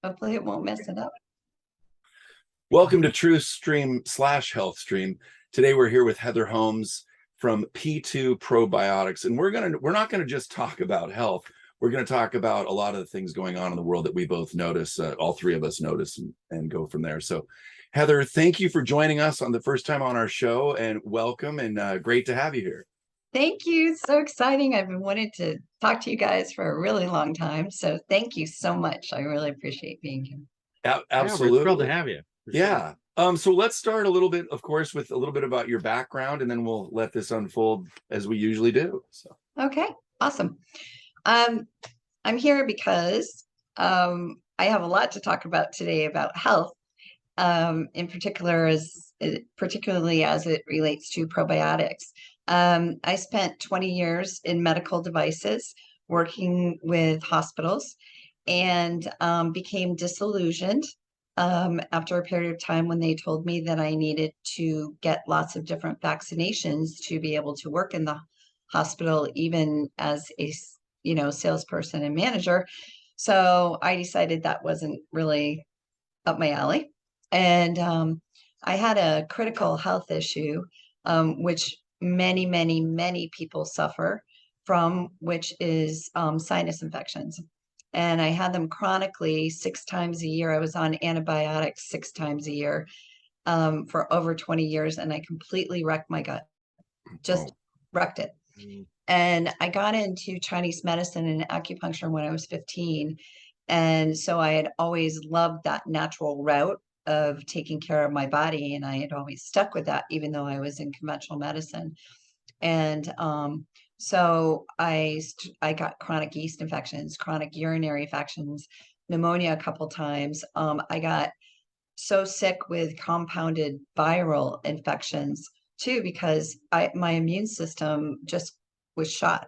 Hopefully it won't mess it up. Welcome to TruthStream / HealthStream. Today we're here with Heather Holmes from P2 Probiotics, and we're not gonna just talk about health. We're gonna talk about a lot of the things going on in the world that we both notice, all three of us notice, and go from there. So, Heather, thank you for joining us on the first time on our show, and welcome, and great to have you here. Thank you. So exciting. I've been wanting to talk to you guys for a really long time. So thank you so much. I really appreciate being here. Absolutely. Yeah, we're thrilled to have you. Yeah. So let's start a little bit, of course, with a little bit about your background, and then we'll let this unfold as we usually do. So. Okay, awesome. I'm here because I have a lot to talk about today about health, in particular, particularly as it relates to probiotics. I spent 20 years in medical devices working with hospitals and became disillusioned after a period of time when they told me that I needed to get lots of different vaccinations to be able to work in the hospital, even as a salesperson and manager. So I decided that wasn't really up my alley. And I had a critical health issue, which many people suffer from, which is sinus infections. And I had them chronically 6 times a year. I was on antibiotics 6 times a year for over 20 years, and I completely wrecked my gut, just wrecked it. And I got into Chinese medicine and acupuncture when I was 15. And so I had always loved that natural route of taking care of my body. And I had always stuck with that, even though I was in conventional medicine. And so I got chronic yeast infections, chronic urinary infections, pneumonia a couple times. I got so sick with compounded viral infections too, because my immune system just was shot.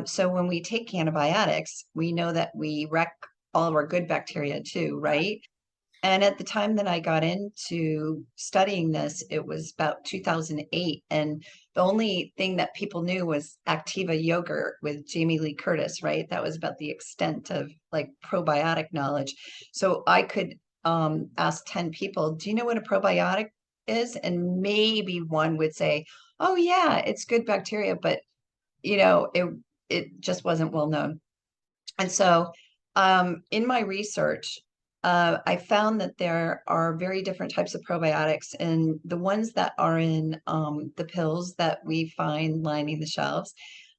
So when we take antibiotics, we know that we wreck all of our good bacteria too, right? And at the time that I got into studying this, it was about 2008. And the only thing that people knew was Activa yogurt with Jamie Lee Curtis, right? That was about the extent of like probiotic knowledge. So I could ask 10 people, do you know what a probiotic is? And maybe one would say, oh yeah, it's good bacteria, but it just wasn't well known. And so in my research, I found that there are very different types of probiotics, and the ones that are in the pills that we find lining the shelves,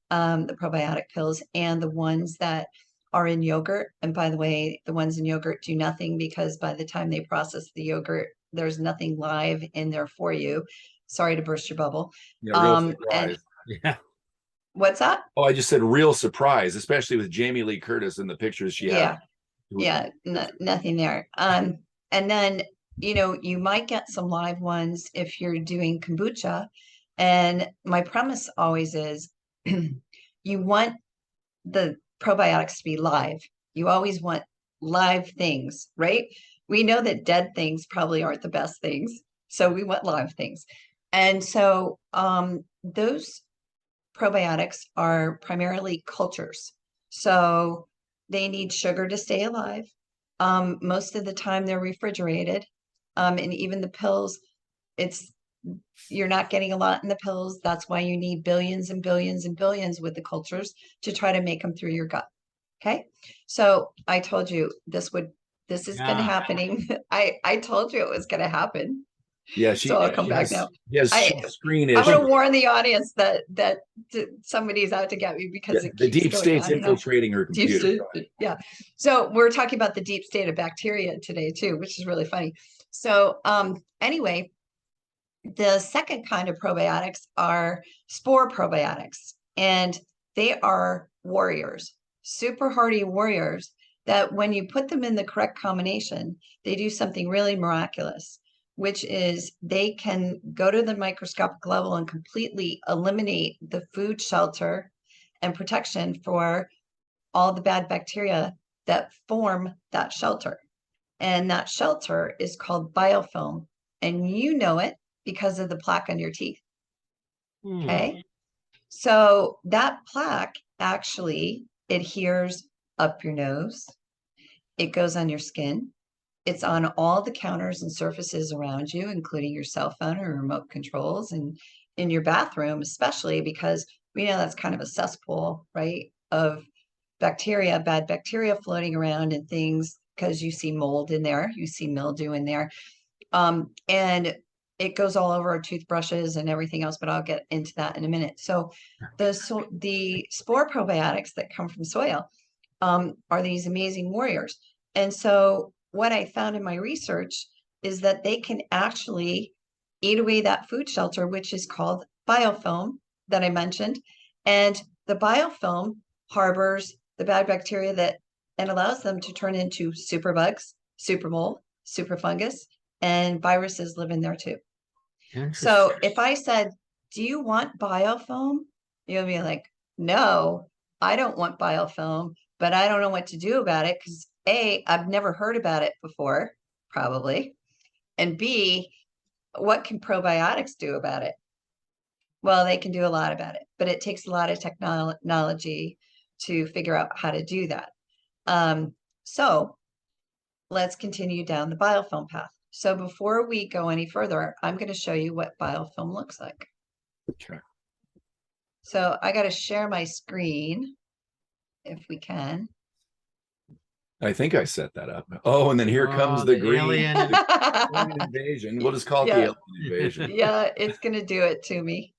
the probiotic pills, and the ones that are in yogurt. And by the way, the ones in yogurt do nothing, because by the time they process the yogurt, there's nothing live in there for you. Sorry to burst your bubble. Yeah, real surprise. Yeah. What's that? Oh, I just said real surprise, especially with Jamie Lee Curtis and the pictures she had. Yeah, nothing there. And then, you might get some live ones if you're doing kombucha. And my premise always is you want the probiotics to be live. You always want live things, right? We know that dead things probably aren't the best things. So we want live things. And so those probiotics are primarily cultures. So they need sugar to stay alive. Most of the time they're refrigerated. And even the pills, you're not getting a lot in the pills. That's why you need billions and billions and billions with the cultures to try to make them through your gut. Okay. So I told you this is going to happening. I told you it was going to happen. Yeah, so I'll come back now. Yes, screen is. I'm going to warn the audience that somebody's out to get me, because the deep state's infiltrating her computer. Yeah. So we're talking about the deep state of bacteria today too, which is really funny. So anyway, the second kind of probiotics are spore probiotics, and they are warriors, super hardy warriors that when you put them in the correct combination, they do something really miraculous, which is they can go to the microscopic level and completely eliminate the food shelter and protection for all the bad bacteria that form that shelter. And that shelter is called biofilm. And you know it because of the plaque on your teeth. Okay. So that plaque actually adheres up your nose, It goes on your skin. It's on all the counters and surfaces around you, including your cell phone or remote controls, and in your bathroom, especially because we know that's kind of a cesspool, right, of bacteria, bad bacteria floating around and things, because you see mold in there, you see mildew in there. And it goes all over our toothbrushes and everything else, but I'll get into that in a minute. So the spore probiotics that come from soil are these amazing warriors. And so what I found in my research is that they can actually eat away that food shelter, which is called biofilm that I mentioned. And the biofilm harbors the bad bacteria that and allows them to turn into superbugs, super mold, super fungus, and viruses live in there too. So if I said, do you want biofilm? You'll be like, no, I don't want biofilm, but I don't know what to do about it because A, I've never heard about it before, probably. And B, what can probiotics do about it? Well, they can do a lot about it, but it takes a lot of technology to figure out how to do that. So let's continue down the biofilm path. So before we go any further, I'm going to show you what biofilm looks like. Okay. So I got to share my screen if we can. I think I set that up. Oh, and then here comes the green alien. alien invasion. We'll just call it the alien invasion. Yeah, it's going to do it to me.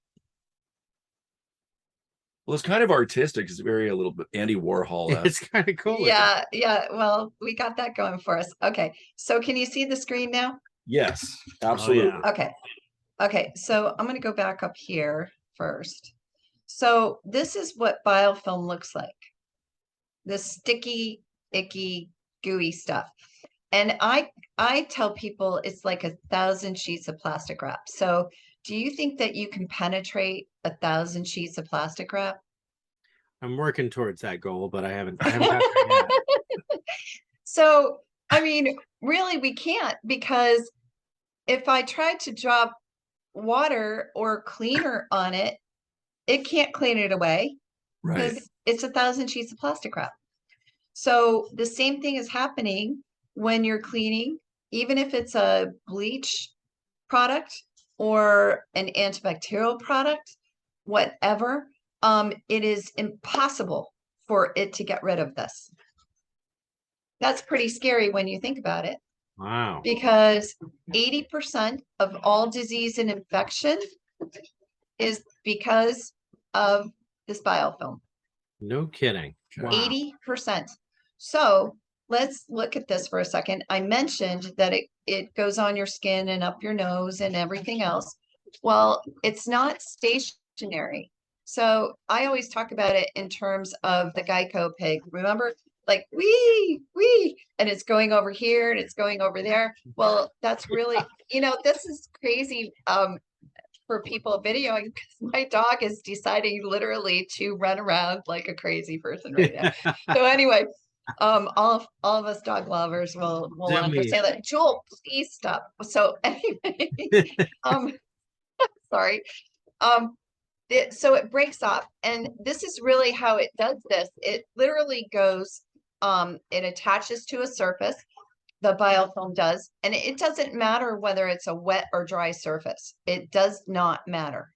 Well, it's kind of artistic. It's very a little bit Andy Warhol. It's kind of cool. Yeah, yeah. Well, we got that going for us. Okay. So can you see the screen now? Yes, absolutely. Oh, yeah. Okay. Okay. So I'm going to go back up here first. So this is what biofilm looks like. This sticky, icky, gooey stuff. And I tell people it's like 1,000 sheets of plastic wrap. So do you think that you can penetrate 1,000 sheets of plastic wrap? I'm working towards that goal, but I haven't got there yet. So, I mean, really, we can't, because if I tried to drop water or cleaner on it, it can't clean it away Right. because it's 1,000 sheets of plastic wrap. So the same thing is happening when you're cleaning, even if it's a bleach product or an antibacterial product, whatever, it is impossible for it to get rid of this. That's pretty scary when you think about it, Wow. because 80% of all disease and infection is because of this biofilm. No kidding. Wow. 80%. So let's look at this for a second. I mentioned that it goes on your skin and up your nose and everything else. Well, it's not stationary. So I always talk about it in terms of the Geico pig. Remember, like wee, and it's going over here and it's going over there. Well, that's really, this is crazy for people videoing, because my dog is deciding literally to run around like a crazy person right now. So anyway, all of us dog lovers will understand that. Jewel, please stop. So anyway, sorry. So it breaks off, and this is really how it does this. It literally goes, it attaches to a surface, the biofilm does, and it doesn't matter whether it's a wet or dry surface. It does not matter.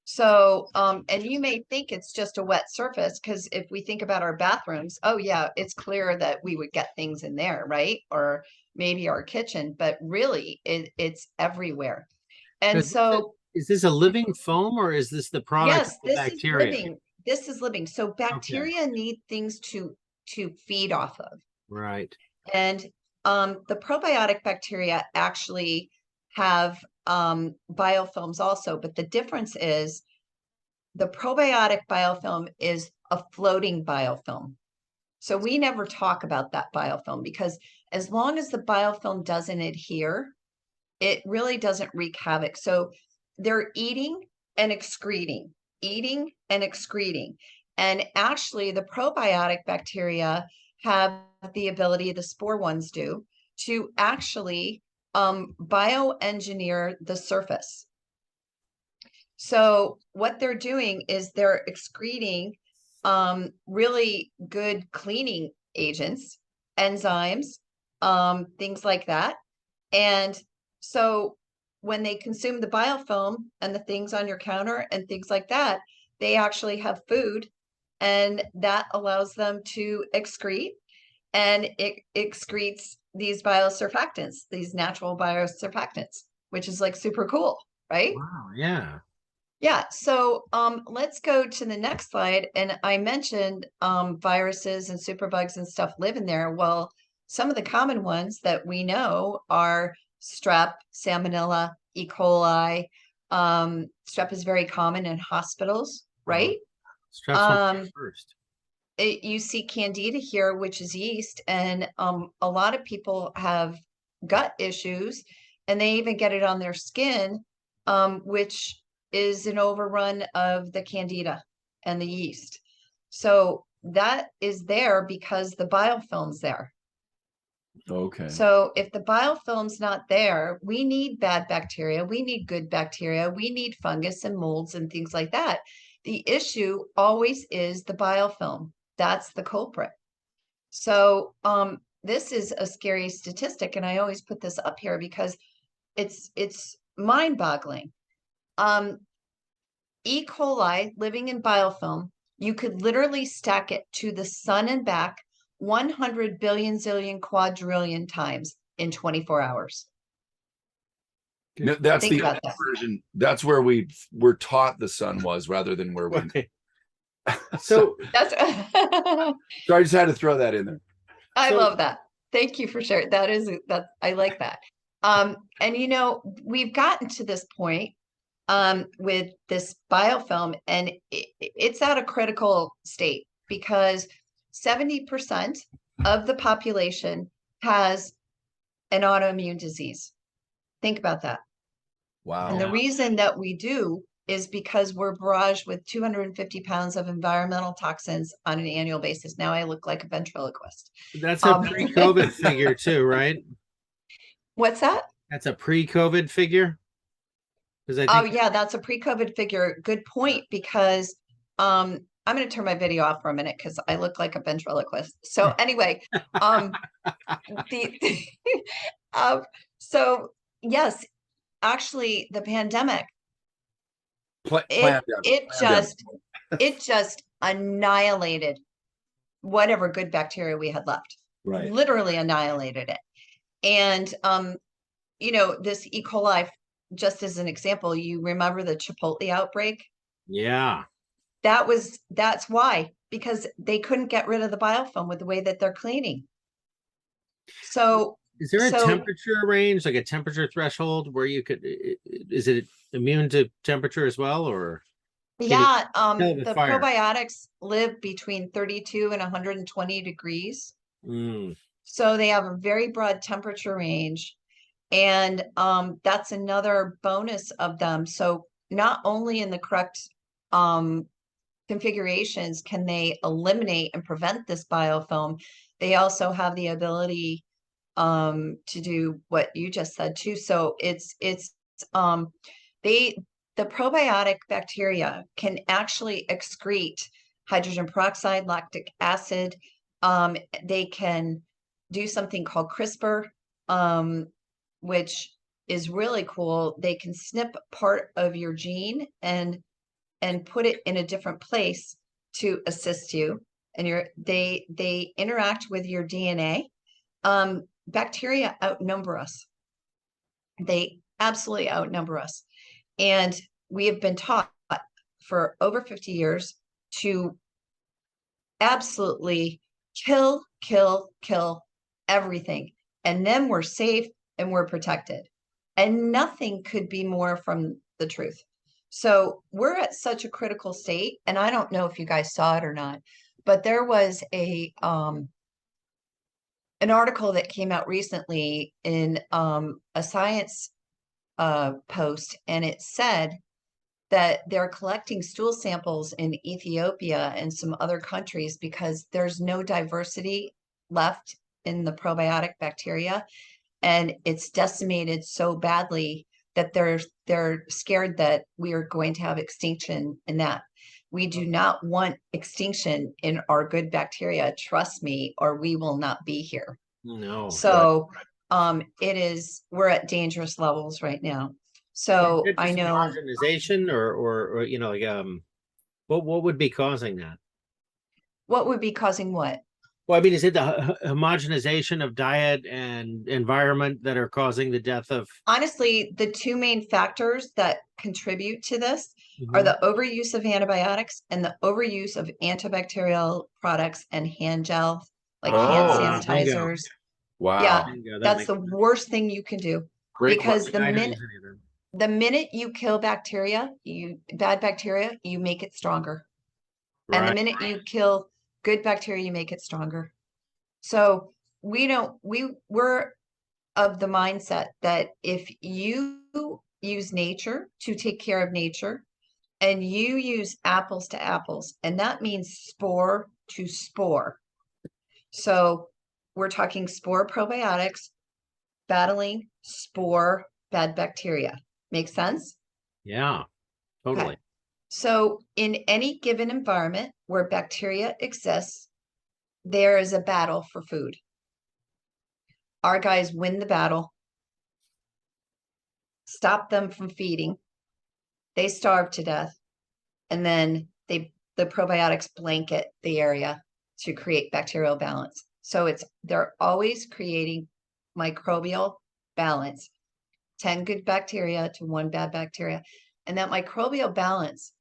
So, and you may think it's just a wet surface, because if we think about our bathrooms, oh yeah, it's clear that we would get things in there, right? Or maybe our kitchen, but really it's everywhere. And so is this a living foam, or is this the product of the bacteria? Is living. This is living. So bacteria need things to feed off of. Right. And the probiotic bacteria actually have biofilms also, but the difference is the probiotic biofilm is a floating biofilm. So we never talk about that biofilm, because as long as the biofilm doesn't adhere, it really doesn't wreak havoc. So they're eating and excreting, eating and excreting. And actually the probiotic bacteria have the ability, the spore ones do, to actually bioengineer the surface. So what they're doing is they're excreting really good cleaning agents, enzymes, things like that. And so when they consume the biofilm and the things on your counter and things like that, they actually have food, and that allows them to excrete, and it excretes these biosurfactants, these natural biosurfactants, which is like super cool, right? Wow. Yeah. Yeah, so let's go to the next slide. And I mentioned viruses and superbugs and stuff live in there. Well, some of the common ones that we know are strep, salmonella, E. coli. Strep is very common in hospitals, right? Strep's one of Um, the first. you see candida here, which is yeast, and a lot of people have gut issues, and they even get it on their skin, which is an overrun of the candida and the yeast. So that is there because the biofilm's there. Okay. So if the biofilm's not there, we need bad bacteria, we need good bacteria, we need fungus and molds and things like that. The issue always is the biofilm. That's the culprit. So this is a scary statistic, and I always put this up here because it's mind-boggling. E. coli living in biofilm, you could literally stack it to the sun and back 100 billion zillion quadrillion times in 24 hours. No, that's Think the about that. version. That's where we were taught the sun was, rather than where we. Right. So That's so I just had to throw that in there. I So- love that. Thank you for sharing. That I like that. And you know, we've gotten to this point with this biofilm, and it's at a critical state because 70% of the population has an autoimmune disease. Think about that. Wow. And the reason that we do is because we're barraged with 250 pounds of environmental toxins on an annual basis. Now I look like a ventriloquist. That's a pre-COVID figure too, right? What's that? That's a pre-COVID figure. Because I Oh think yeah, that's a pre-COVID figure. Good point, because I'm going to turn my video off for a minute because I look like a ventriloquist. So anyway, the so yes, actually the pandemic, it just annihilated whatever good bacteria we had left. Right. Literally annihilated it. And you know, this E. coli, just as an example, you remember the Chipotle outbreak? yeah. That's why, because they couldn't get rid of the biofilm with the way that they're cleaning. So Is there a temperature range, like a temperature threshold where you could, is it immune to temperature as well, or? yeah, the the fire? probiotics live between 32 and 120 degrees. Mm. So they have a very broad temperature range. And that's another bonus of them. So not only in the correct configurations can they eliminate and prevent this biofilm, they also have the ability to do what you just said too. So they the probiotic bacteria can actually excrete hydrogen peroxide, lactic acid. They can do something called CRISPR, which is really cool. They can snip part of your gene and put it in a different place to assist you. And they interact with your DNA. Bacteria outnumber us. They absolutely outnumber us. And we have been taught for over 50 years to absolutely kill everything. And then we're safe and we're protected. And nothing could be more from the truth. So we're at such a critical state, and I don't know if you guys saw it or not, but there was an article that came out recently in a science post, and it said that they're collecting stool samples in Ethiopia and some other countries because there's no diversity left in the probiotic bacteria, and it's decimated so badly that they're scared that we are going to have extinction in that. We do not want extinction in our good bacteria, trust me, or we will not be here. No. So we're at dangerous levels right now. So Is it I just know homogenization or you know, like what would be causing that? what would be causing what? Well, I mean, is it the homogenization of diet and environment that are causing the death of? Honestly, the two main factors that contribute to this are Mhm. the overuse of antibiotics and the overuse of antibacterial products and hand gel, like hand Oh, bingo. sanitizers. Yeah, wow. Bingo, that that's makes the worst thing you can do Great because question. I don't use any of them. the minute you kill bad bacteria, you make it stronger. And the Right. minute you kill good bacteria, you make it stronger. So we're of the mindset that if you use nature to take care of nature and you use apples to apples, and that means spore to spore. So we're talking spore probiotics battling spore bad bacteria. Make sense? Yeah, totally. Okay. So in any given environment where bacteria exists, there is a battle for food. Our guys win the battle, stop them from feeding. They starve to death, and then the probiotics blanket the area to create bacterial balance. So they're always creating microbial balance, 10 good bacteria to 1 bad bacteria. And that microbial balance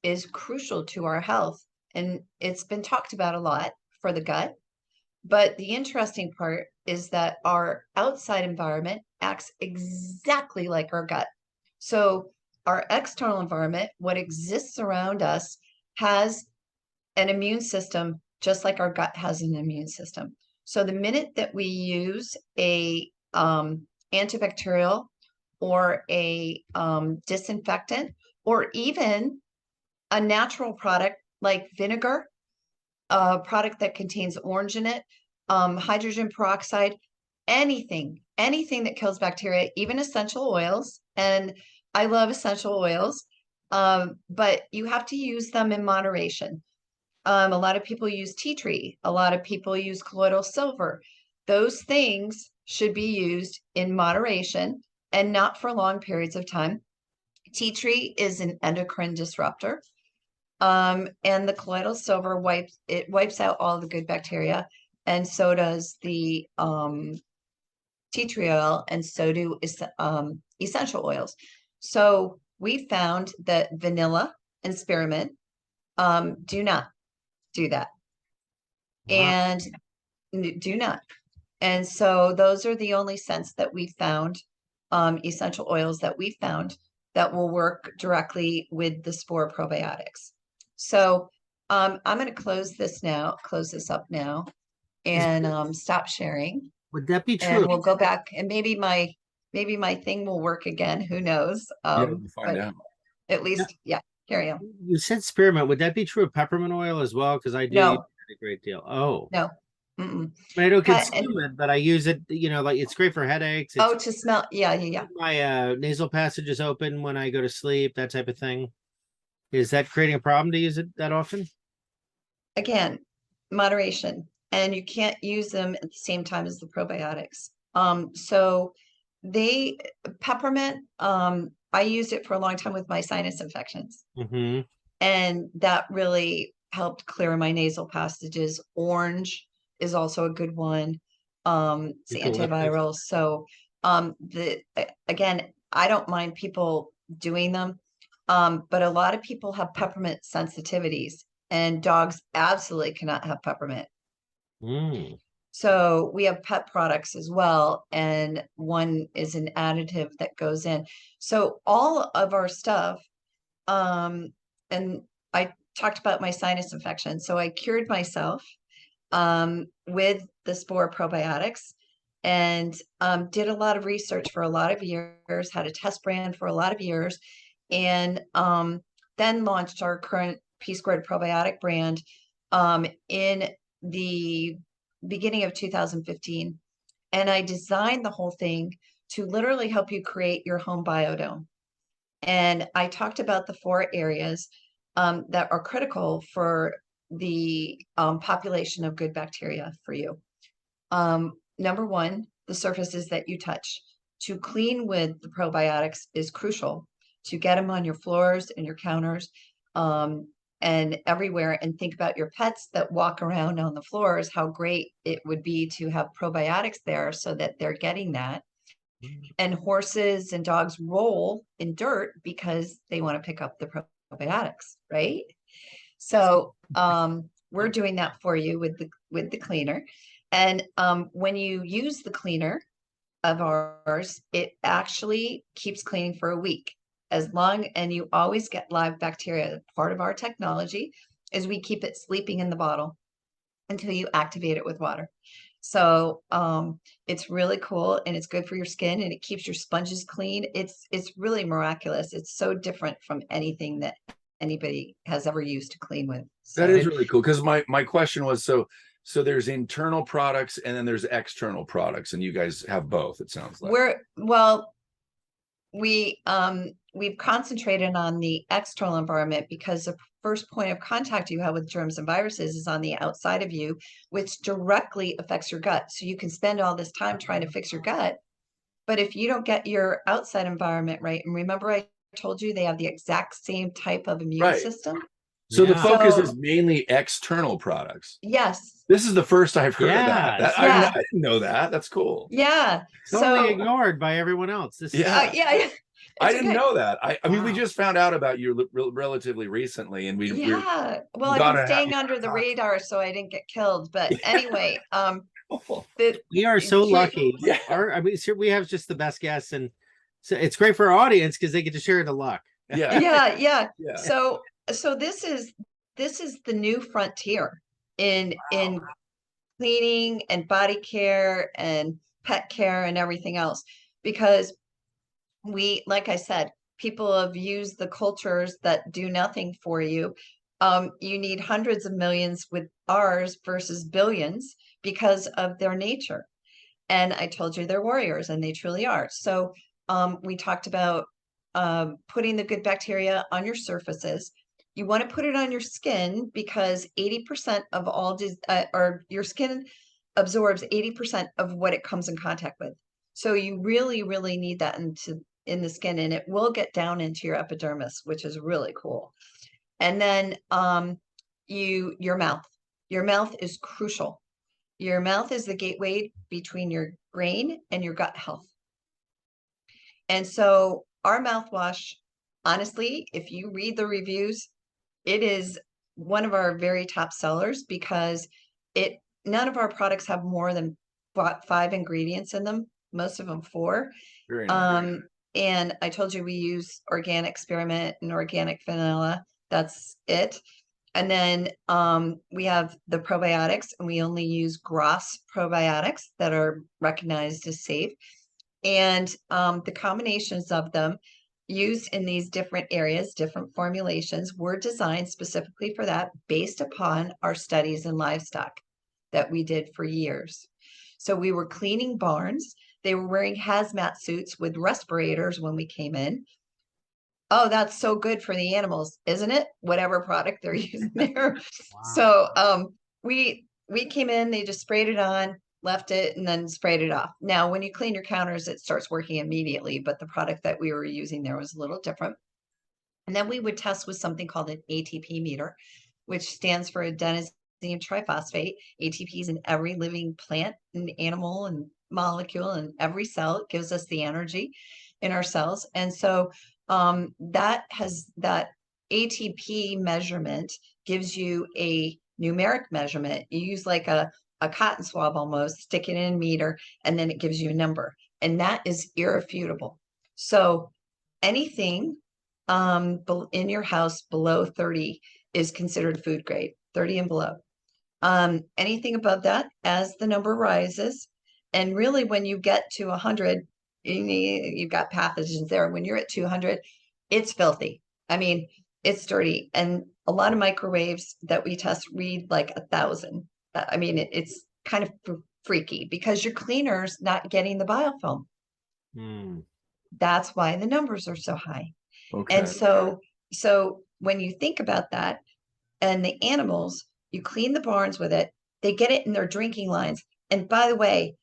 is crucial to our health. And it's been talked about a lot for the gut. But the interesting part is that our outside environment acts exactly like our gut. So our external environment, what exists around us, has an immune system just like our gut has an immune system. So the minute that we use a antibacterial or a disinfectant or even a natural product like vinegar, a product that contains orange in it, hydrogen peroxide, anything that kills bacteria, even essential oils. And I love essential oils, but you have to use them in moderation. A lot of people use tea tree. A lot of people use colloidal silver. Those things should be used in moderation and not for long periods of time. Tea tree is an endocrine disruptor. And the colloidal silver wipes out all the good bacteria, and so does the tea tree oil, and so do essential oils. So we found that vanilla and spearmint do not do that, Wow. and do not. And so those are the only scents that we found, essential oils that we found that will work directly with the spore probiotics. So I'm going to close this up now, and stop sharing. Would that be And true? we'll go back, and maybe my thing will work again. Who knows? Yeah, we'll find But out. at least, yeah, carry on. You said spearmint. Would that be true of peppermint oil as well? Because I do use No, it a great deal. Oh, no. Mm-mm. I don't And consume it, but I use it. You know, like it's great for headaches. It's to smell, yeah. my nasal passages open when I go to sleep. That type of thing. Is that creating a problem to use it that often? Again, moderation, and you can't use them at the same time as the probiotics. So they peppermint, I used it for a long time with my sinus infections, Mm-hmm. and that really helped clear my nasal passages. Orange is also a good one. It's Eucalyptus. antiviral. So again, I don't mind people doing them. But a lot of people have peppermint sensitivities, and dogs absolutely cannot have peppermint. Mm. So we have pet products as well, and one is an additive that goes in. So all of our stuff, and I talked about my sinus infection. So I cured myself with the spore probiotics, and did a lot of research for a lot of years, had a test brand for a lot of years, and then launched our current P Squared probiotic brand in the beginning of 2015. And I designed the whole thing to literally help you create your home biodome. And I talked about the 4 areas. that are critical for the population of good bacteria for you. Number one, the surfaces that you touch. To clean with the probiotics is crucial. To get them on your floors and your counters and everywhere, and think about your pets that walk around on the floors, how great it would be to have probiotics there so that they're getting that. And horses and dogs roll in dirt because they want to pick up the probiotics, right? So we're doing that for you with the cleaner. And when you use the cleaner of ours, it actually keeps cleaning for a week. And you always get live bacteria. Part of our technology is we keep it sleeping in the bottle until you activate it with water. So it's really cool, and it's good for your skin, and it keeps your sponges clean. It's really miraculous. It's so different from anything that anybody has ever used to clean with. So, That is really cool, because my question was, so there's internal products and then there's external products, and you guys have both, it sounds like. We've concentrated on the external environment because the first point of contact you have with germs and viruses is on the outside of you, which directly affects your gut. So you can spend all this time trying to fix your gut, but if you don't get your outside environment right, and remember I told you they have the exact same type of immune Right. system. So the Yeah. focus is mainly external products. Yes. This is the first I've heard of that. Yes. Yeah. I didn't know that. That's cool. Yeah. Totally So ignored by everyone else. This is Yeah. yeah. I It's didn't okay. know that. I mean, we Wow. just found out about you relatively recently, and we're Yeah. Well, I've gotta been have staying you under the talk. radar so I didn't get killed. But anyway, Oh, We are so lucky. yeah. I mean, we have just the best guests, and so it's great for our audience because they get to share the luck. Yeah. yeah. Yeah. So this is the new frontier in cleaning and body care and pet care and everything else, because like I said, people have used the cultures that do nothing for you. You need hundreds of millions with ours versus billions because of their nature. And I told you they're warriors, and they truly are. So we talked about putting the good bacteria on your surfaces. You want to put it on your skin because 80% of or your skin absorbs 80% of what it comes in contact with. So you really, really need that in the skin, and it will get down into your epidermis, which is really cool. And then your mouth. Your mouth is crucial. Your mouth is the gateway between your brain and your gut health. And so our mouthwash, honestly, if you read the reviews, it is one of our very top sellers because none of our products have more than 5 ingredients in them, most of them 4. Very nice. And I told you we use organic spearmint and organic vanilla. That's it. And then we have the probiotics, and we only use GRAS probiotics that are recognized as safe. And the combinations of them used in these different areas, different formulations, were designed specifically for that based upon our studies in livestock that we did for years. So we were cleaning barns. They were wearing hazmat suits with respirators when we came in. Oh, that's so good for the animals, isn't it? Whatever product they're using there. Wow. So we came in, they just sprayed it on, left it, and then sprayed it off. Now, when you clean your counters, it starts working immediately, but the product that we were using there was a little different. And then we would test with something called an ATP meter, which stands for adenosine triphosphate. ATP is in every living plant and animal and molecule, and every cell. It gives us the energy in our cells. And so that ATP measurement gives you a numeric measurement. You use like a cotton swab almost, stick it in a meter, and then it gives you a number. And that is irrefutable. So anything in your house below 30 is considered food grade, 30 and below. Anything above that, as the number rises, and really when you get to 100, you've got pathogens there. When you're at 200, it's filthy. I mean, it's dirty. And a lot of microwaves that we test read like 1,000. I mean, it's kind of freaky because your cleaner's not getting the biofilm. That's why the numbers are so high. Okay. And so when you think about that, and the animals, you clean the barns with it, they get it in their drinking lines. And by the way,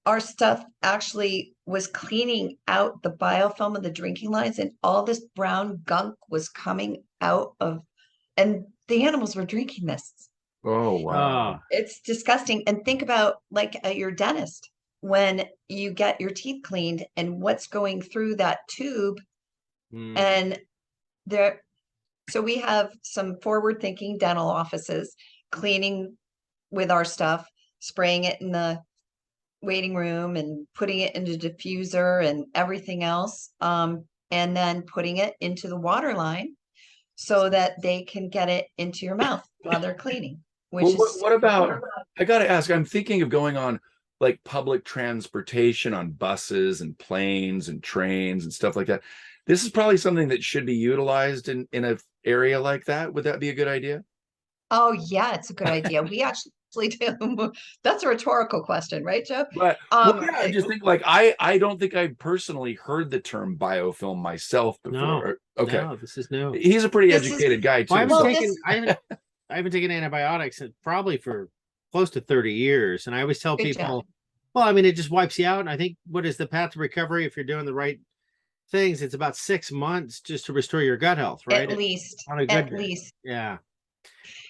our stuff actually was cleaning out the biofilm of the drinking lines, and all this brown gunk was coming out of, and the animals were drinking this. Oh, wow. It's disgusting. And think about like your dentist when you get your teeth cleaned and what's going through that tube. And there, so we have some forward thinking dental offices cleaning with our stuff, spraying it in the waiting room and putting it into diffuser and everything else. And then putting it into the water line so that they can get it into your mouth while they're cleaning. Which Well, is what about, I got to ask, I'm thinking of going on like public transportation on buses and planes and trains and stuff like that. This is probably something that should be utilized in an area like that. Would that be a good idea? Oh, yeah, it's a good idea. We actually do. That's a rhetorical question, right, Joe? But well, yeah, I just think like I don't think I've personally heard the term biofilm myself before. Okay. No, this is new. He's a pretty educated guy too. Well, I haven't taken antibiotics probably for close to 30 years. And I always tell people, well, I mean, it just wipes you out. And I think what is the path to recovery if you're doing the right things? It's about 6 months just to restore your gut health, right? At least. On a good at least. Yeah.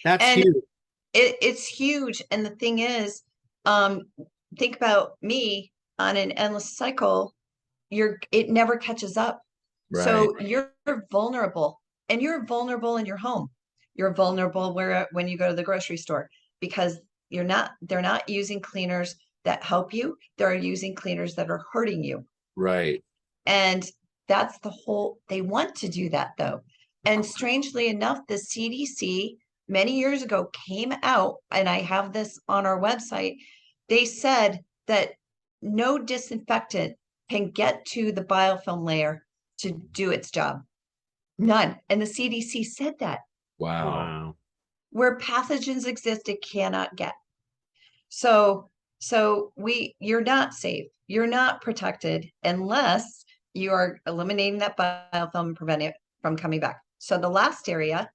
That's huge. It's huge. And the thing is, think about me on an endless cycle. It never catches up. Right. So you're vulnerable, and you're vulnerable in your home. You're vulnerable when you go to the grocery store, because they're not using cleaners that help you. They're using cleaners that are hurting you. Right. And that's they want to do that though. And strangely enough, the CDC many years ago came out, and I have this on our website. They said that no disinfectant can get to the biofilm layer to do its job. None. And the CDC said that. Wow. Where pathogens exist, it cannot get. So you're not safe. You're not protected unless you are eliminating that biofilm and preventing it from coming back. So the last area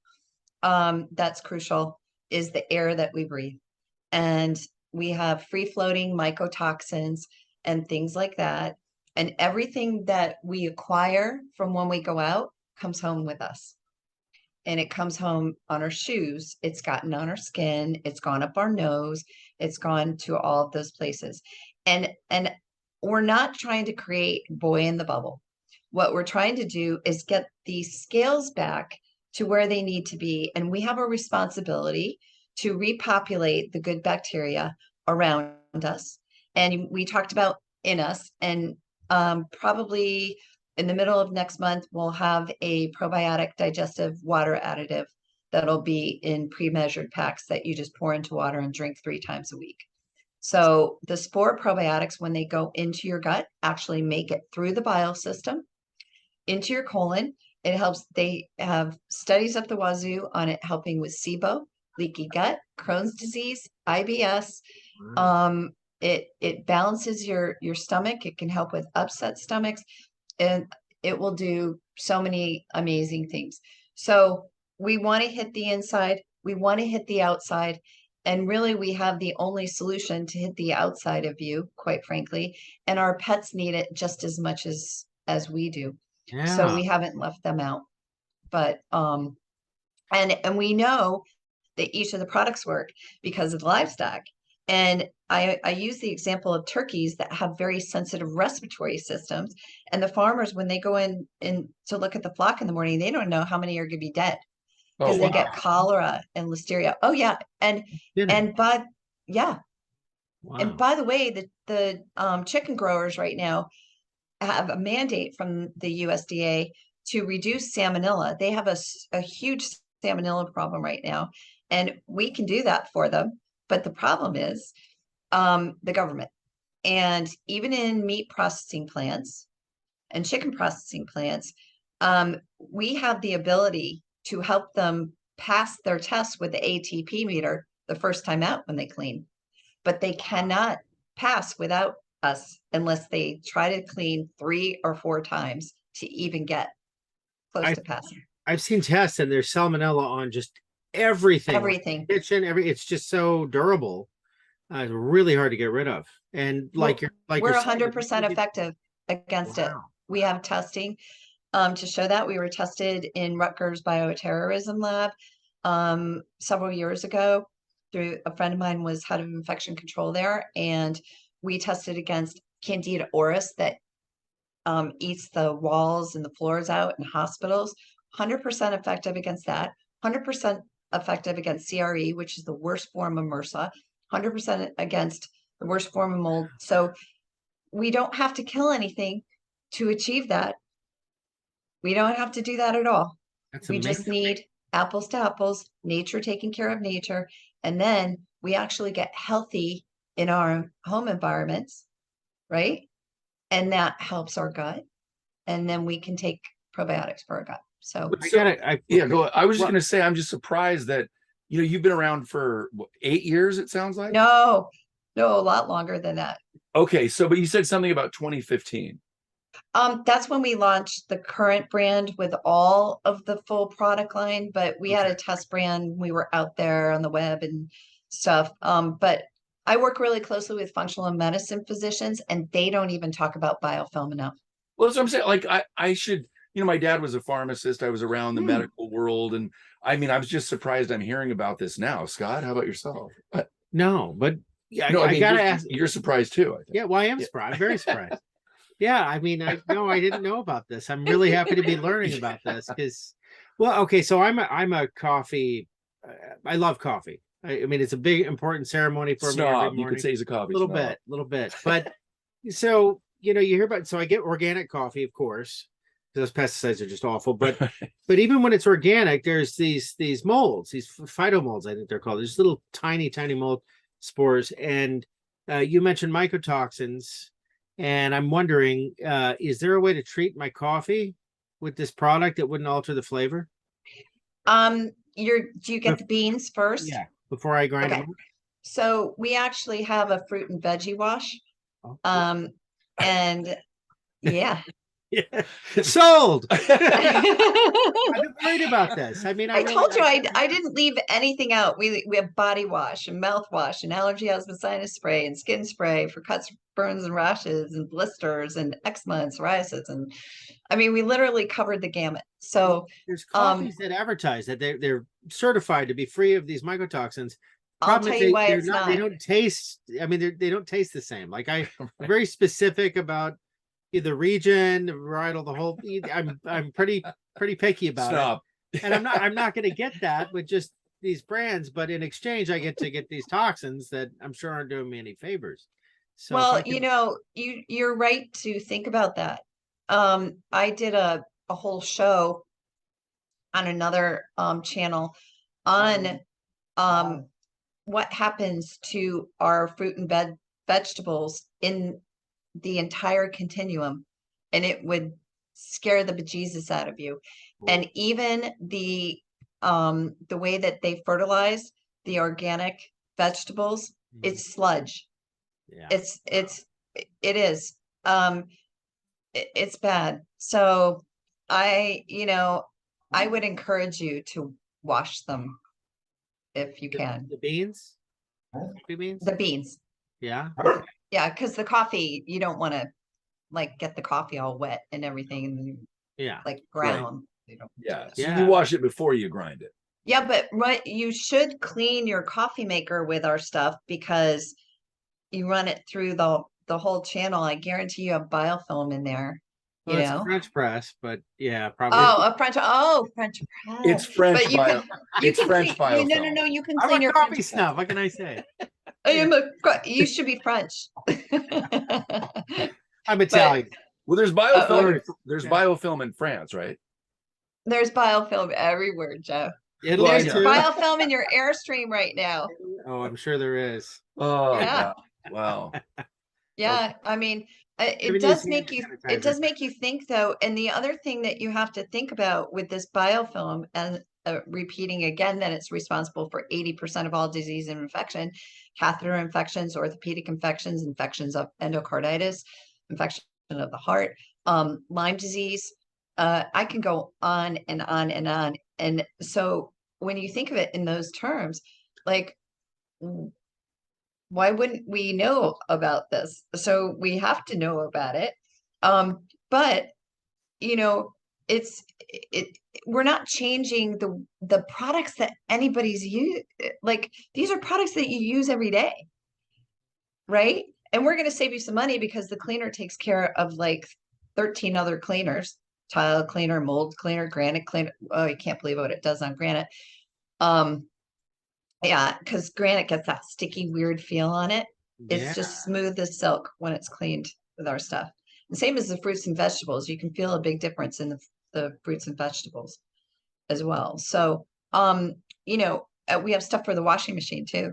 that's crucial is the air that we breathe. And we have free floating mycotoxins and things like that. And everything that we acquire from when we go out comes home with us. And it comes home on our shoes. It's gotten on our skin. It's gone up our nose. It's gone to all of those places. And we're not trying to create boy in the bubble. What we're trying to do is get these scales back to where they need to be. And we have a responsibility to repopulate the good bacteria around us. And we talked about in us, and probably in the middle of next month, we'll have a probiotic digestive water additive that'll be in pre-measured packs that you just pour into water and drink 3 times a week. So the spore probiotics, when they go into your gut, actually make it through the bile system into your colon. It helps. They have studies up the wazoo on it helping with SIBO, leaky gut, Crohn's disease, IBS. It balances your stomach. It can help with upset stomachs, and it will do so many amazing things. So we want to hit the inside. We want to hit the outside. And really, we have the only solution to hit the outside of you, quite frankly. And our pets need it just as much as we do. Yeah. So we haven't left them out. But and we know that each of the products work because of the livestock. And I use the example of turkeys that have very sensitive respiratory systems. And the farmers, when they go in to look at the flock in the morning, they don't know how many are going to be dead because they get cholera and listeria. Oh yeah, and by and by the way, the chicken growers right now have a mandate from the USDA to reduce salmonella. They have a huge salmonella problem right now, and we can do that for them. But the problem is the government. And even in meat processing plants and chicken processing plants, we have the ability to help them pass their tests with the ATP meter the first time out when they clean. But they cannot pass without us unless they try to clean 3 or 4 times to even get close to passing. I've seen tests and there's salmonella on just everything. Everything. Kitchen, it's just so durable. It's really hard to get rid of. And like we're you're saying, 100% effective against it. We have testing to show that. We were tested in Rutgers bioterrorism lab several years ago. Through a friend of mine was head of infection control there, and we tested against Candida auris that eats the walls and the floors out in hospitals. 100% effective against that. 100% effective against CRE, which is the worst form of MRSA. 100% against the worst form of mold. So we don't have to kill anything to achieve that. We don't have to do that at all. We just need apples to apples, nature taking care of nature. And then we actually get healthy in our home environments, right? And that helps our gut. And then we can take probiotics for our gut. So I was just going to say, I'm just surprised that, you've been around for 8 years, it sounds like. No, a lot longer than that. Okay. So, but you said something about 2015. That's when we launched the current brand with all of the full product line, but we had a test brand. We were out there on the web and stuff. But I work really closely with functional medicine physicians, and they don't even talk about biofilm enough. Well, that's what I'm saying. Like I should, my dad was a pharmacist. I was around the medical world. And I mean, I was just surprised I'm hearing about this now. Scott, how about yourself? No, but yeah, no, I gotta ask. You're surprised too, I think. Yeah, well, I am surprised. I'm very surprised. Yeah, I mean, I didn't know about this. I'm really happy to be learning about this because, well, okay, so I'm a coffee. I love coffee. I mean, it's a big important ceremony for me every morning. You could say he's a coffee little bit. But so you hear about. So I get organic coffee, of course, because those pesticides are just awful. But even when it's organic, there's these molds, these phytomolds, I think they're called. There's little tiny mold spores, and you mentioned mycotoxins. And I'm wondering, is there a way to treat my coffee with this product that wouldn't alter the flavor? Do you get the beans first? Yeah, before I grind them. So we actually have a fruit and veggie wash. And yeah. Yeah. Sold. I've been worried about this. I mean, I told you I didn't leave anything out. We have body wash and mouthwash and allergy asthma sinus spray and skin spray for cuts, burns, and rashes and blisters and eczema and psoriasis. And I mean, we literally covered the gamut. So there's coffees that advertise that they're certified to be free of these mycotoxins. I'll tell you why it's not. They don't taste. I mean, they don't taste the same. Like I'm very specific about the region, the varietal, the whole. I'm pretty picky about it, and I'm not going to get that with just these brands. But in exchange, I get these toxins that I'm sure aren't doing me any favors. So well, you're right to think about that. I did a whole show on another channel on what happens to our fruit and vegetables in the entire continuum, and it would scare the bejesus out of you. And even the way that they fertilize the organic vegetables, it's sludge. It is it's bad. So I would encourage you to wash them if you can. The beans? The beans. Yeah. Yeah, because the coffee, you don't want to get the coffee all wet and everything and brown. Right. So you wash it before you grind it. Yeah, but you should clean your coffee maker with our stuff because you run it through the whole channel. I guarantee you have biofilm in there. Well, it's a French press, but yeah, probably. French press. It's French biofilm. No, you can clean your coffee snuff. What can I say? You should be French. I'm Italian. Well, there's biofilm. There's biofilm in France, right? There's biofilm everywhere, Joe. There's biofilm in your Airstream right now. Oh, I'm sure there is. Oh, yeah. Wow. Yeah, I mean, it does make you think though. And the other thing that you have to think about with this biofilm, and repeating again, that it's responsible for 80% of all disease and infection, catheter infections, orthopedic infections, infections of endocarditis, infection of the heart, Lyme disease, I can go on and on and on. And so when you think of it in those terms, like, why wouldn't we know about this? So we have to know about it. But you know, it's it we're not changing the products that anybody's use. Like, these are products that you use every day, right? And we're going to save you some money because the cleaner takes care of like 13 other cleaners: tile cleaner, mold cleaner, granite cleaner. Oh, you can't believe what it does on granite. Um, yeah, because granite gets that sticky, weird feel on it. It's Yeah. just smooth as silk when it's cleaned with our stuff. The same as the fruits and vegetables. You can feel a big difference in the fruits and vegetables as well. So, you know, we have stuff for the washing machine too.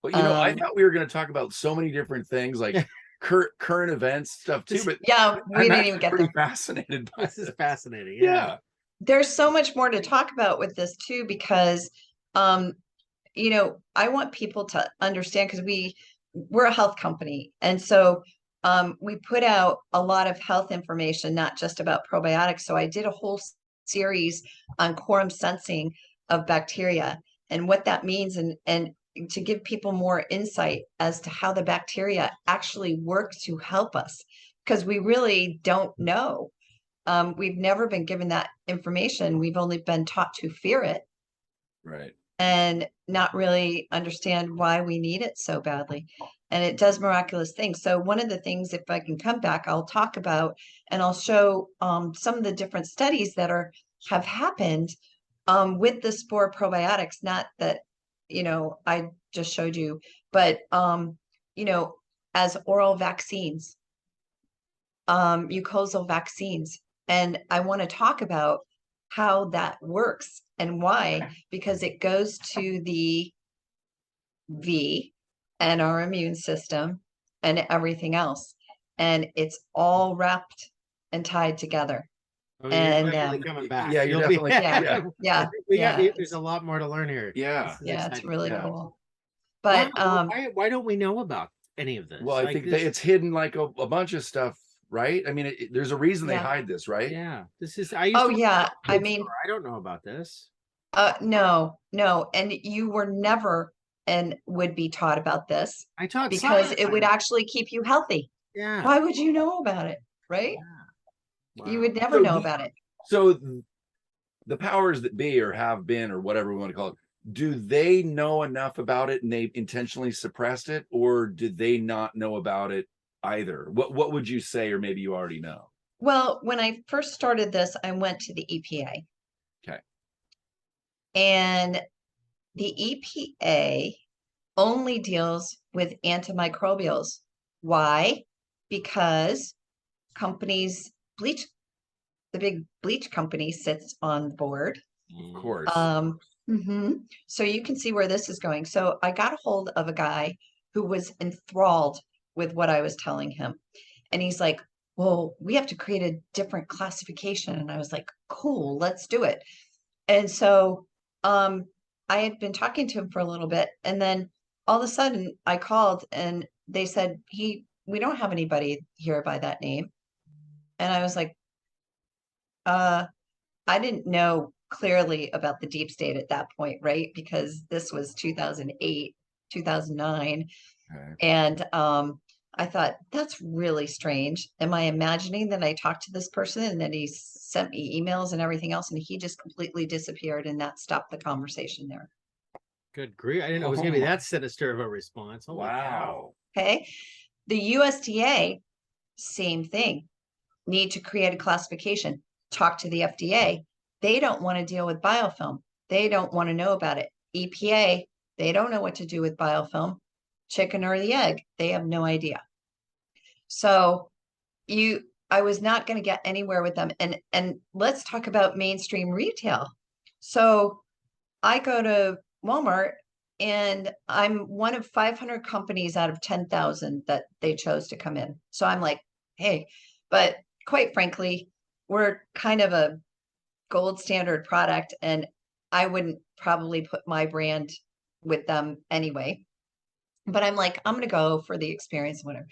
Well, you know, I thought we were going to talk about so many different things, like current events stuff too, but yeah, we didn't even get pretty there. fascinated by This is fascinating. Yeah. There's so much more to talk about with this too, because, you know, I want people to understand, because we're a health company. And so we put out a lot of health information, not just about probiotics. So I did a whole series on quorum sensing of bacteria and what that means, and to give people more insight as to how the bacteria actually work to help us, because we really don't know. We've never been given that information. We've only been taught to fear it. Right. And not really understand why we need it so badly. And it does miraculous things. So one of the things, if I can come back, I'll talk about, and I'll show some of the different studies that have happened with the spore probiotics. Not that, you know, I just showed you, but you know, as oral vaccines, mucosal vaccines. And I want to talk about how that works and why, because it goes to the V and our immune system and everything else. And it's all wrapped and tied together. Oh, And you're definitely coming back. Yeah, you're You'll be- definitely yeah, There's a lot more to learn here. Yeah. This is yeah, it's exciting. really Yeah. cool. Wow, But why don't we know about any of this? Well, I Like think this, it's hidden like a bunch of stuff, right? I mean, there's a reason they Yeah. hide this, right? yeah, this is. I used oh to work yeah, at a I food mean, store. I don't know about this. no, and you were never and would be taught about this, I taught because science. it would actually keep you healthy. Yeah. Why would you know about it, right? You Wow. would never know about it. So the powers that be, or have been, or whatever we want to call it, do they know enough about it and they intentionally suppressed it, or did they not know about it either? What would you say, or maybe you already know? Well, when I first started this, I went to the EPA. Okay. And the EPA only deals with antimicrobials. Why? Because companies bleach, the big bleach company sits on board. Of course. So you can see where this is going. So I got a hold of a guy who was enthralled with what I was telling him. And he's like, well, we have to create a different classification. And I was like, cool, let's do it. And so I had been talking to him for a little bit, and then all of a sudden I called and they said, we don't have anybody here by that name. And I was like, I didn't know clearly about the deep state at that point, right? Because this was 2008, 2009. Okay. And I thought, that's really strange. Am I imagining that I talked to this person and then he sent me emails and everything else, and he just completely disappeared, and that stopped the conversation there? Good grief. I didn't know it was going to be that sinister of a response. Holy Wow. Okay. The USDA, same thing. Need to create a classification. Talk to the FDA. They don't want to deal with biofilm. They don't want to know about it. EPA, they don't know what to do with biofilm. Chicken or the egg, they have no idea. So I was not going to get anywhere with them. And let's talk about mainstream retail. So I go to Walmart, and I'm one of 500 companies out of 10,000 that they chose to come in. So I'm like, hey, but quite frankly, we're kind of a gold standard product, and I wouldn't probably put my brand with them anyway. But I'm like, I'm going to go for the experience, whatever.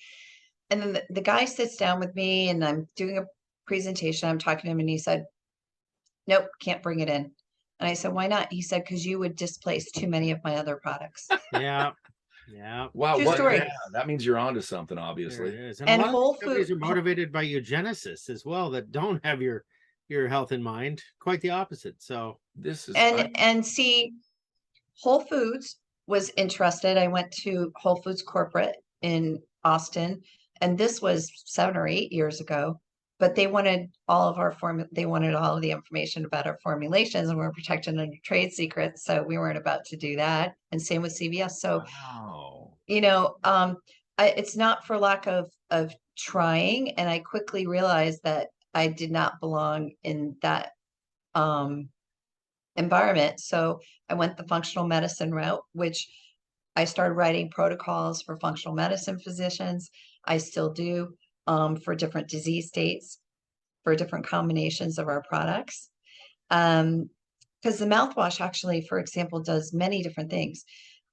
And then the guy sits down with me, and I'm doing a presentation, I'm talking to him and he said, nope, can't bring it in. And I said, why not? He said, because you would displace too many of my other products. Yeah. Yeah. Wow. True What? story. Yeah, that means you're onto something, There obviously. it is. And a lot Whole of companies Food, are motivated by eugenicists as well that don't have your health in mind. Quite the opposite. So This is and see, Whole Foods was interested. I went to Whole Foods corporate in Austin, and this was 7 or 8 years ago. But they wanted all of our they wanted all of the information about our formulations, and we're protected under trade secrets, so we weren't about to do that. And same with CVS. So, wow. you know, it's not for lack of trying. And I quickly realized that I did not belong in that environment. So I went the functional medicine route, which I started writing protocols for functional medicine physicians. I still do for different disease states, for different combinations of our products. Because the mouthwash actually, for example, does many different things.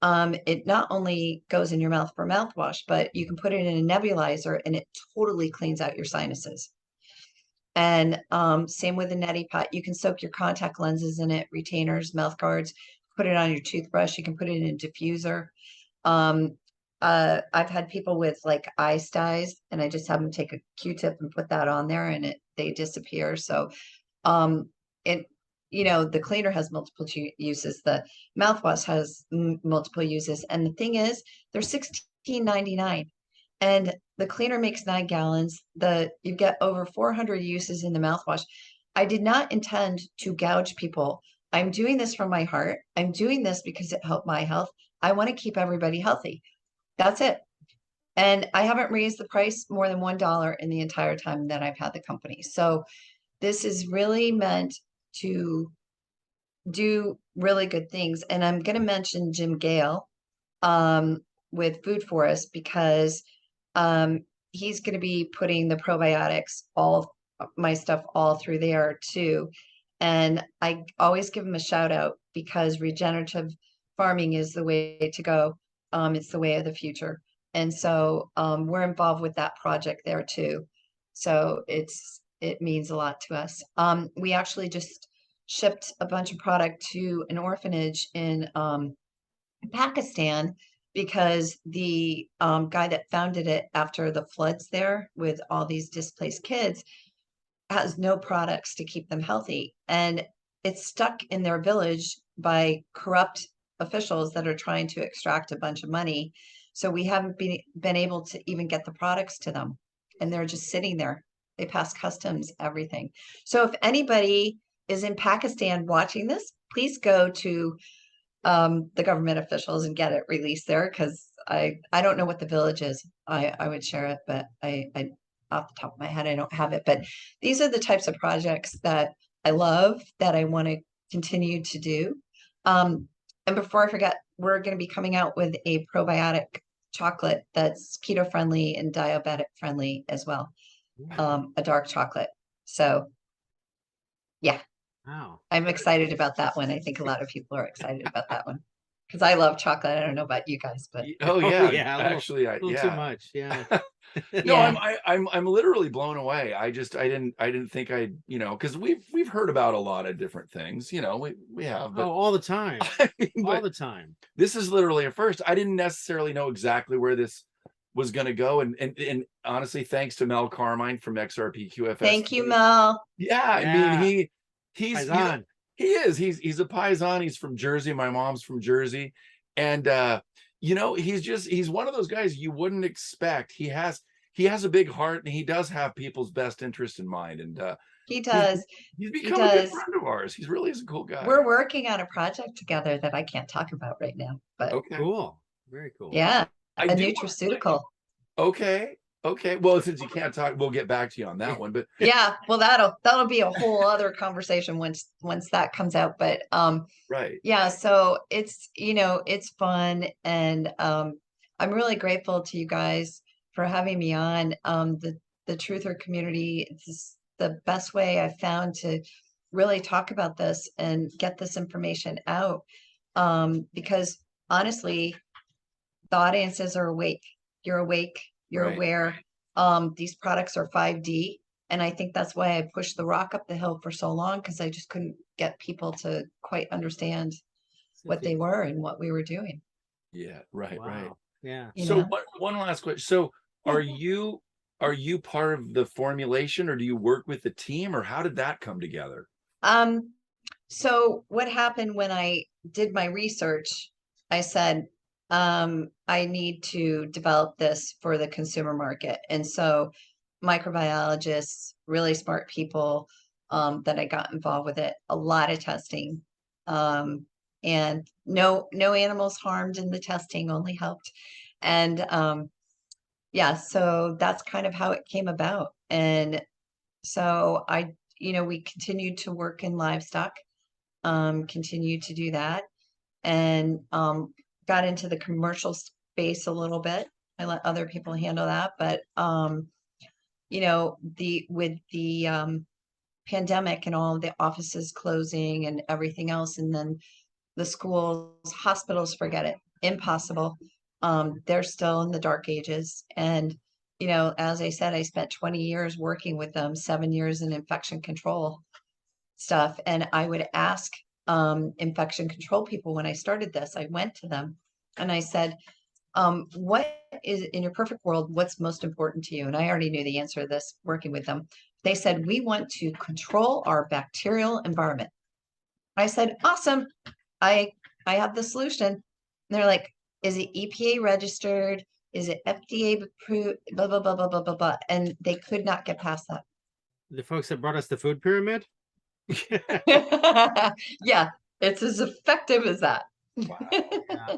It not only goes in your mouth for mouthwash, but you can put it in a nebulizer and it totally cleans out your sinuses. And same with the neti pot. You can soak your contact lenses in it, retainers, mouth guards, put it on your toothbrush. You can put it in a diffuser. I've had people with like eye styes, and I just have them take a Q-tip and put that on there, and they disappear. So, it the cleaner has multiple uses. The mouthwash has multiple uses, and the thing is, they're $16.99. And the cleaner makes 9 gallons. You get over 400 uses in the mouthwash. I did not intend to gouge people. I'm doing this from my heart. I'm doing this because it helped my health. I want to keep everybody healthy. That's it. And I haven't raised the price more than $1 in the entire time that I've had the company. So this is really meant to do really good things. And I'm going to mention Jim Gale with Food Forest because he's going to be putting the probiotics, all my stuff, all through there too. And I always give him a shout out because regenerative farming is the way to go. It's the way of the future. And so we're involved with that project there too. So it means a lot to us. We actually just shipped a bunch of product to an orphanage in Pakistan because the guy that founded it after the floods there with all these displaced kids has no products to keep them healthy. And it's stuck in their village by corrupt officials that are trying to extract a bunch of money. So we haven't been able to even get the products to them. And they're just sitting there. They pass customs, everything. So if anybody is in Pakistan watching this, please go to the government officials and get it released there because I don't know what the village is. I would share it, but I off the top of my head I don't have it. But these are the types of projects that I love that I want to continue to do. And before I forget, we're going to be coming out with a probiotic chocolate that's keto friendly and diabetic friendly as well. A dark chocolate. So yeah. wow. I'm excited about that one. I think a lot of people are excited about that one because I love chocolate. I don't know about you guys, but Oh yeah, yeah, actually, a little too much. Yeah. No, yeah. I'm literally blown away. I didn't think because we've heard about a lot of different things, we have, but all the time. I mean, All but the time. this is literally a first. I didn't necessarily know exactly where this was going to go, and honestly, thanks to Mel Carmine from XRP QFS. Thank you, Mel. Yeah, I mean he's Paisan. he is he's a Paisan. He's from Jersey. My mom's from Jersey, and he's one of those guys you wouldn't expect. He has a big heart, and he does have people's best interest in mind, and He does. he's He become a good does. friend of ours. He's really is a cool guy. We're working on a project together that I can't talk about right now, but Okay, Cool. Very cool. yeah, I a do nutraceutical. Okay. Well, since you can't talk, we'll get back to you on that one. But Yeah, well, that'll be a whole other conversation once that comes out. But right. yeah, so it's fun, and I'm really grateful to you guys for having me on. The truther community, it's the best way I've found to really talk about this and get this information out. Because honestly, the audiences are awake. You're awake, you're Right. aware. These products are 5D. And I think that's why I pushed the rock up the hill for so long, because I just couldn't get people to quite understand what they were and what we were doing. Yeah, right, right. Wow. Yeah. So one last question. So Yeah. are you part of the formulation, or do you work with the team, or how did that come together? So what happened when I did my research, I said, I need to develop this for the consumer market. And so microbiologists, really smart people, that I got involved with it, a lot of testing, and no animals harmed in the testing, only helped. And yeah, so that's kind of how it came about. And so we continued to work in livestock, continued to do that, and got into the commercial space a little bit. I let other people handle that, but with the pandemic and all the offices closing and everything else, and then the schools, hospitals, forget it, impossible. They're still in the dark ages. And, as I said, I spent 20 years working with them, 7 years in infection control stuff. And I would ask infection control people when I started this, I went to them and I said, what is, in your perfect world, what's most important to you? And I already knew the answer to this working with them. They said, we want to control our bacterial environment. I said, awesome. I have the solution. And they're like, is it EPA registered? Is it FDA approved? Blah, blah, blah, blah, blah, blah, blah. And they could not get past that. The folks that brought us the food pyramid? Yeah, it's as effective as that. Wow. Yeah.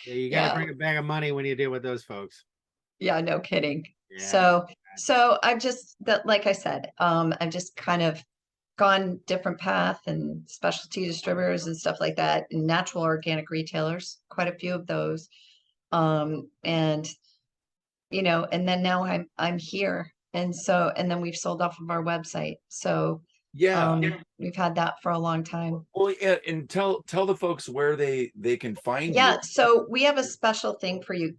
Yeah, you got to bring a bag of money when you deal with those folks. Yeah, no kidding. Yeah. So I've just, that, like I said, I've just kind of gone different path, and specialty distributors and stuff like that, and natural organic retailers, quite a few of those. And and then now I'm here. And then we've sold off of our website. So Yeah. we've had that for a long time. Well, yeah, and tell the folks where they can find Yeah, you. so we have a special thing for you,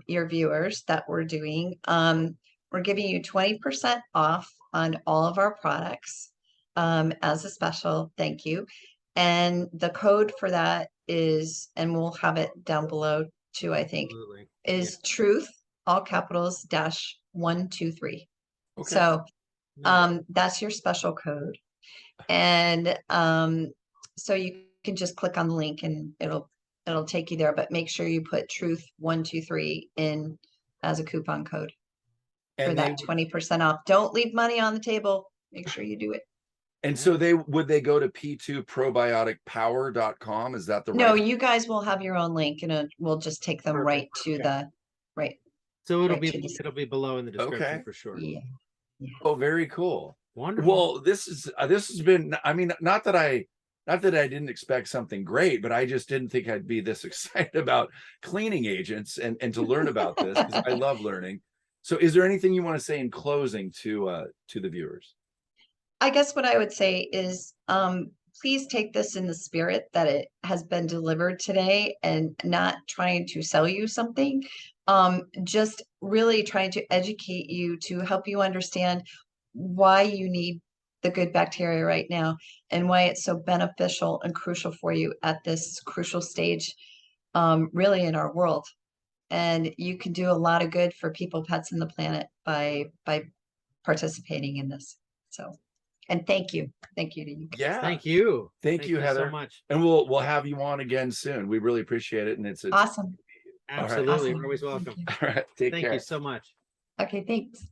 your viewers, that we're doing. We're giving you 20% off on all of our products, as a special thank you. And the code for that is, and we'll have it down below too, I think, Absolutely. is truth, all capitals, -123. Okay. So Nice. that's your special code. And so you can just click on the link and it'll take you there, but make sure you put truth123 in as a coupon code for And that 20% off. Don't leave money on the table. Make sure you do it. and so would they go to p2probioticpower.com? Is that the No, right? you guys will have your own link, and we'll just take them right to the right. So it'll right be below in the description Okay. for sure. Yeah. Oh, very cool. Wonderful. Well, this has been, I mean, not that I didn't expect something great, but I just didn't think I'd be this excited about cleaning agents and to learn about this, because I love learning. So is there anything you want to say in closing to the viewers? I guess what I would say is, please take this in the spirit that it has been delivered today, and not trying to sell you something. Just really trying to educate you, to help you understand why you need the good bacteria right now, and why it's so beneficial and crucial for you at this crucial stage, really, in our world. And you can do a lot of good for people, pets, and the planet by participating in this. So. And thank you to you. Yeah. Thank you. Thank you, Heather, so much. And we'll have you on again soon. We really appreciate it. And it's Awesome. Absolutely. Awesome. You're always welcome. all right. Take care. Thank you so much. Okay, thanks.